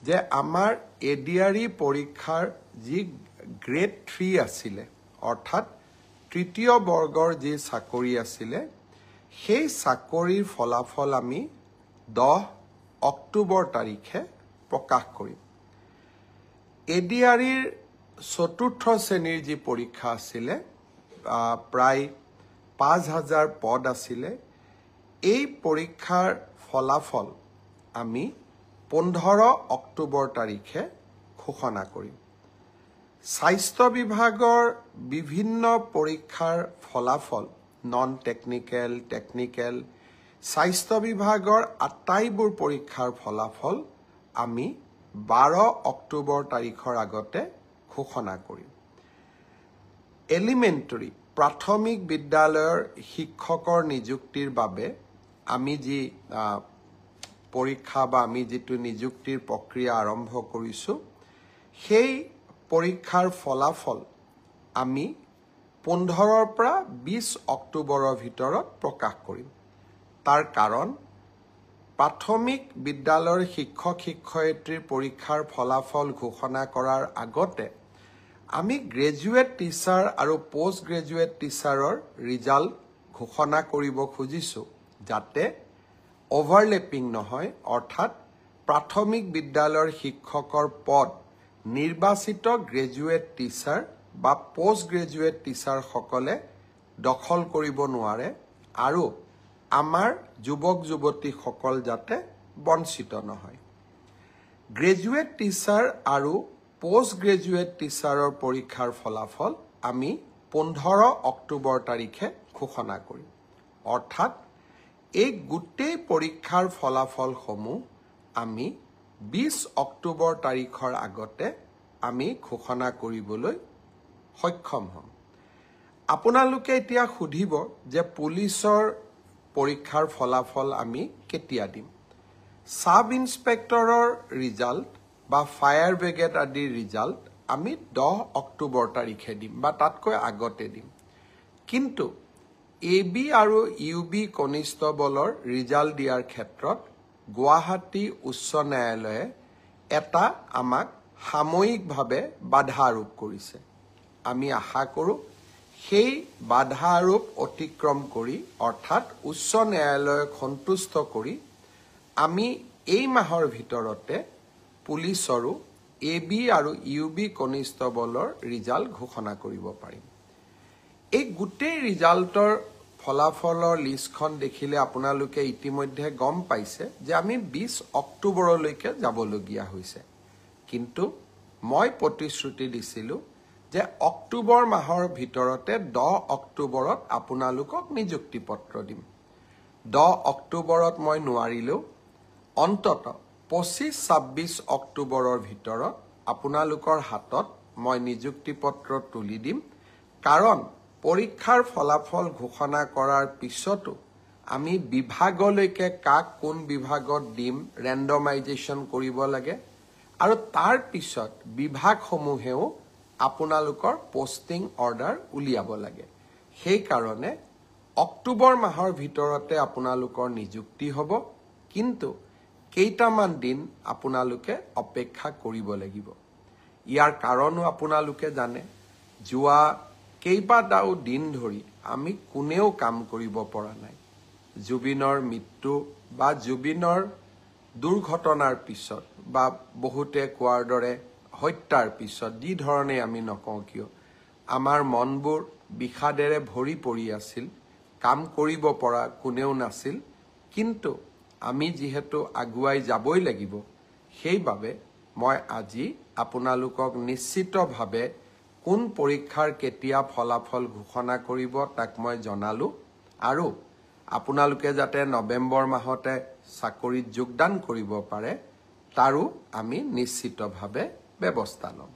যে আমাৰ এডিআৰই পৰীক্ষাৰ যি গ্ৰেড 3 আছিলে অৰ্থাৎ তৃতীয় বৰ্গৰ যি চাকৰি আছিলে সেই চাকৰিৰ ফলাফল আমি 10 অক্টোবৰ তাৰিখে প্ৰকাশ কৰিম এডিআৰইৰ চতুৰ্থ শ্ৰেণীৰ যি পৰীক্ষা আছিলে প্ৰায় 5000 পদ আছিলে এই পৰীক্ষাৰ ফলাফল আমি 15 অক্টোবৰ তাৰিখে ঘোষণা কৰিম স্বাস্থ্য বিভাগৰ বিভিন্ন পৰীক্ষাৰ ফলাফল নন টেকনিক্যাল টেকনিক্যাল স্বাস্থ্য বিভাগৰ আটাইবোৰ পৰীক্ষাৰ ফলাফল আমি 12 অক্টোবৰ তাৰিখৰ আগতে ঘোষণা কৰিম এলিমেন্টাৰী প্ৰাথমিক বিদ্যালয়ৰ শিক্ষকৰ নিযুক্তিৰ বাবে আমি যি পৰীক্ষা বা আমি যেটো নিযুক্তিৰ প্ৰক্ৰিয়া আৰম্ভ কৰিছো সেই পৰীক্ষাৰ ফলাফল আমি 15 পৰা 20 অক্টোবৰৰ ভিতৰত প্ৰকাশ কৰিম তাৰ কাৰণ প্ৰাথমিক বিদ্যালয়ৰ শিক্ষক শিক্ষয়িত্ৰীৰ পৰীক্ষাৰ ফলাফল ঘোষণা কৰাৰ আগতে আমি গ্ৰেজুৱেট টিচাৰ আৰু পোষ্ট গ্ৰেজুৱেট টিচাৰৰ ৰিজাল্ট ঘোষণা কৰিব খুজিছো যাতে ওভাৰলেপিং নহয় অৰ্থাৎ প্ৰাথমিক বিদ্যালয়ৰ শিক্ষকৰ পদ নিৰ্বাচিত গ্ৰেজুৱেট টিচাৰ বা পোষ্ট গ্ৰেজুৱেট টিচাৰ সকলে দখল কৰিব নোৱাৰে আৰু আমাৰ যুৱক যুৱতী সকল যাতে বঞ্চিত নহয় গ্ৰেজুৱেট টিচাৰ আৰু পোষ্ট গ্ৰেজুৱেট টিচাৰৰ পৰীক্ষাৰ ফলাফল আমি 15 অক্টোবৰ তাৰিখে ঘোষণা কৰিম অৰ্থাৎ এই গোটেই পৰীক্ষাৰ ফলাফলসমূহ আমি 20 অক্টোবৰ তাৰিখৰ আগতে আমি ঘোষণা কৰিবলৈ সক্ষম হ'ম আপোনালোকে এতিয়া সুধিব যে পুলিচৰ পৰীক্ষাৰ ফলাফল আমি কেতিয়া দিম সাব ইন্সপেক্টৰৰ ৰিজাল্ট বা ফায়াৰ ব্ৰিগেড আদিৰ ৰিজাল্ট আমি 10 অক্টোবৰ তাৰিখে দিম বা তাতকৈ আগতে দিম কিন্তু এবি আৰু ইউবি কনিষ্টবলৰ ৰিজাল্ট দিয়াৰ ক্ষেত্ৰত গুৱাহাটী উচ্চ ন্যায়ালয়ে এটা আমাক সাময়িকভাৱে বাধা আৰোপ কৰিছে আমি আশা কৰো সেই বাধা আৰোপ অতিক্ৰম কৰি অৰ্থাৎ উচ্চ ন্যায়ালয়ক সন্তুষ্ট কৰি আমি এই মাহৰ ভিতৰতে পুলিচৰো এবি আৰু ইউবি কনিষ্টবলৰ ৰিজাল্ট ঘোষণা কৰিব পাৰিম এই গোটেই ৰিজাল্টৰ ফলাফলৰ লিষ্টখন দেখিলে আপোনালোকে ইতিমধ্যে গম পাইছে যে আমি 20 অক্টোবৰলৈকে যাবলগীয়া হৈছে কিন্তু মই প্ৰতিশ্ৰুতি দিছিলো যে অক্টোবৰ মাহৰ ভিতৰতে 10 অক্টোবৰত আপোনালোকক নিযুক্তি পত্ৰ দিম 10 অক্টোবৰত মই নোৱাৰিলেও অন্তত 25-26 অক্টোবৰৰ ভিতৰত আপোনালোকৰ হাতত মই নিযুক্তি পত্ৰ তুলি দিম কাৰণ পৰীক্ষাৰ ফলাফল ঘোষণা কৰাৰ পিছতো আমি বিভাগলৈকে কাক কোন বিভাগত দিম ৰেণ্ডমাইজেশ্যন কৰিব লাগে আৰু তাৰ পিছত বিভাগসমূহেও আপোনালোকৰ পোষ্টিং অৰ্ডাৰ উলিয়াব লাগে সেই কাৰণে অক্টোবৰ মাহৰ ভিতৰতে আপোনালোকৰ নিযুক্তি হ'ব কিন্তু কেইটামান দিন আপোনালোকে অপেক্ষা কৰিব লাগিব ইয়াৰ কাৰণো আপোনালোকে জানে যোৱা কেইবাটাও দিন ধৰি আমি কোনেও কাম কৰিব পৰা নাই জুবিনৰ মৃত্যু বা জুবিনৰ দুৰ্ঘটনাৰ পিছত বা বহুতে কোৱাৰ দৰে হত্যাৰ পিছত যি ধৰণে আমি নকওঁ কিয় আমাৰ মনবোৰ বিষাদেৰে ভৰি পৰি আছিল কাম কৰিব পৰা কোনেও নাছিল কিন্তু আমি যেহেতু আগুৱাই যাবই লাগিব সেইবাবে মই আজি আপোনালোকক নিশ্চিতভাৱে কোন পৰীক্ষাৰ কেতিয়া ফলাফল ঘোষণা কৰিব তাক মই জনালো আৰু আপোনালোকে যাতে নৱেম্বৰ মাহতে চাকৰিত যোগদান কৰিব পাৰে তাৰো আমি নিশ্চিতভাৱে ব্যৱস্থা লম